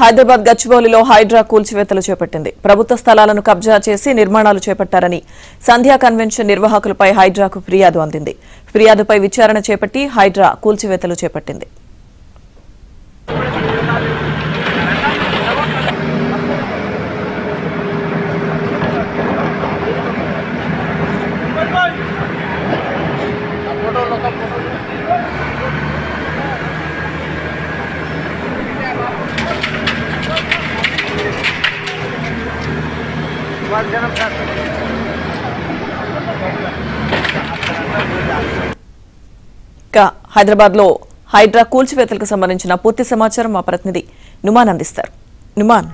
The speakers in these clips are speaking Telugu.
హైదరాబాద్ గచ్చిబౌలిలో హైడ్రా కూల్చివేతలు చేపట్టింది. ప్రభుత్వ స్థలాలను కబ్జా చేసి నిర్మాణాలు చేపట్టారని సంధ్యా కన్వెన్షన్ నిర్వాహకులపై హైడ్రాకు ఫిర్యాదు అందింది. ఫిర్యాదుపై విచారణ చేపట్టి హైడ్రా కూల్చివేతలు చేపట్టింది. హైదరాబాద్ లో హైడ్రా కూల్చివేతలకు సంబంధించిన పూర్తి సమాచారం మా ప్రతినిధి నుమాన్ అందిస్తారు. నుమాన్.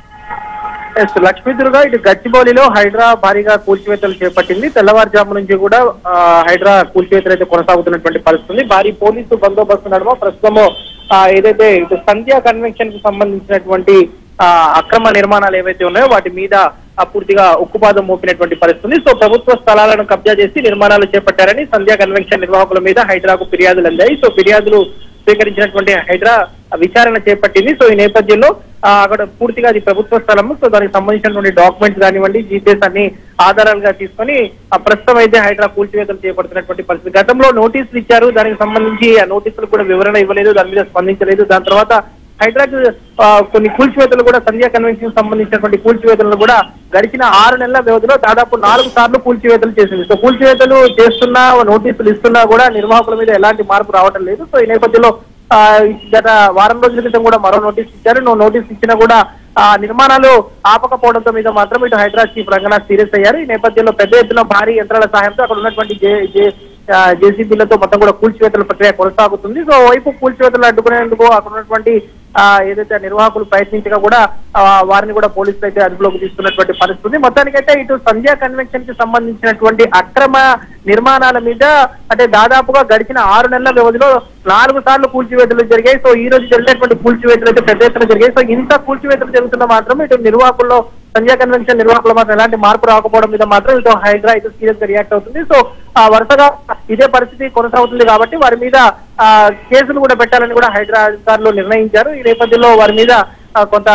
లక్ష్మీదుర్గా ఇటు గచ్చిబౌలిలో హైడ్రా భారీగా కూల్చివేతలు చేపట్టింది. తెల్లవారుజాము నుంచి కూడా హైడ్రా కూల్చివేతలు అయితే కొనసాగుతున్నటువంటి పరిస్థితి. భారీ పోలీసు బందోబస్తు నడుమ ప్రస్తుతము ఏదైతే ఇటు సంధ్యా కన్వెన్షన్ కు సంబంధించినటువంటి అక్రమ నిర్మాణాలు ఏవైతే ఉన్నాయో వాటి మీద పూర్తిగా ఉక్కుపాదం మోపినటువంటి పరిస్థితి. సో ప్రభుత్వ స్థలాలను కబ్జా చేసి నిర్మాణాలు చేపట్టారని సంధ్యా కన్వెన్షన్ నిర్వాహకుల మీద హైడ్రాకు ఫిర్యాదులు అందాయి. సో ఫిర్యాదులు స్వీకరించినటువంటి హైడ్రా విచారణ చేపట్టింది. సో ఈ నేపథ్యంలో అక్కడ పూర్తిగా అది ప్రభుత్వ స్థలము. సో దానికి సంబంధించినటువంటి డాక్యుమెంట్స్ కానివ్వండి, జీపీఎస్ అన్ని ఆధారాలుగా తీసుకొని ప్రస్తుతం అయితే హైడ్రా కూల్చివేతలు చేపడుతున్నటువంటి పరిస్థితి. గతంలో నోటీసులు ఇచ్చారు, దానికి సంబంధించి ఆ నోటీసులు కూడా వివరణ ఇవ్వలేదు, దాని మీద స్పందించలేదు. దాని తర్వాత హైడ్రాకు కొన్ని కూల్చివేతలు కూడా సంధ్యా కన్వెన్షన్ సంబంధించినటువంటి కూల్చివేతలను కూడా గడిచిన 6 నెలల వ్యవధిలో దాదాపు 4 సార్లు కూల్చివేతలు చేసింది. సో కూల్చివేతలు చేస్తున్నా, నోటీసులు ఇస్తున్నా కూడా నిర్వాహకుల మీద ఎలాంటి మార్పు రావడం లేదు. సో ఈ నేపథ్యంలో గత వారం రోజుల క్రితం కూడా మరో నోటీస్ ఇచ్చారు. నోటీస్ ఇచ్చినా కూడా నిర్మాణాలు ఆపకపోవడంతో మీద మాత్రం ఇటు హైడ్రా చీఫ్ రంగనాథ్ సీరియస్ అయ్యారు. ఈ నేపథ్యంలో పెద్ద ఎత్తున భారీ యంత్రాల సహాయంతో అక్కడ ఉన్నటువంటి జేసీబీలతో మొత్తం కూడా కూల్చివేతల ప్రక్రియ కొనసాగుతుంది. సో వైపు కూల్చివేతలు అడ్డుకునేందుకు అక్కడ ఉన్నటువంటి ఏదైతే నిర్వాహకులు ప్రయత్నించగా కూడా వారిని కూడా పోలీసులు అయితే అదుపులోకి తీసుకున్నటువంటి పరిస్థితి. మొత్తానికైతే ఇటు సంధ్యా కన్వెన్షన్ కి సంబంధించినటువంటి అక్రమ నిర్మాణాల మీద అంటే దాదాపుగా గడిచిన 6 నెలల వ్యవధిలో 4 సార్లు కూల్చివేతలు జరిగాయి. సో ఈ రోజు జరిగినటువంటి కూల్చివేతలు అయితే పెద్ద ఎత్తున జరిగాయి. సో ఇంత కూల్చివేతలు జరుగుతున్న మాత్రం ఇటు నిర్వాహకుల్లో సంధ్యా కన్వెన్షన్ నిర్వాహకులు మాత్రం ఎలాంటి మార్పు రాకపోవడం మీద మాత్రం ఇటు హైడ్రా అయితే సీరియస్ గా రియాక్ట్ అవుతుంది. సో వరుసగా ఇదే పరిస్థితి కొనసాగుతుంది కాబట్టి వారి మీద కేసులు కూడా పెట్టాలని కూడా హైడ్రా అధికారులు నిర్ణయించారు. ఈ నేపథ్యంలో వారి మీద కొంత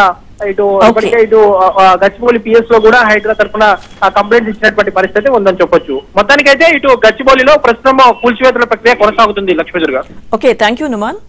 ఇటు ఇప్పటికే ఇటు గచ్చిబౌలి పిఎస్ లో కూడా హైడ్రా తరఫున కంప్లైంట్స్ ఇచ్చినటువంటి పరిస్థితి ఉందని చెప్పొచ్చు. మొత్తానికైతే ఇటు గచ్చిబౌలిలో ప్రస్తుతం కూల్చివేతల ప్రక్రియ కొనసాగుతుంది. Lakshmi Durga. Okay, thank you Numan.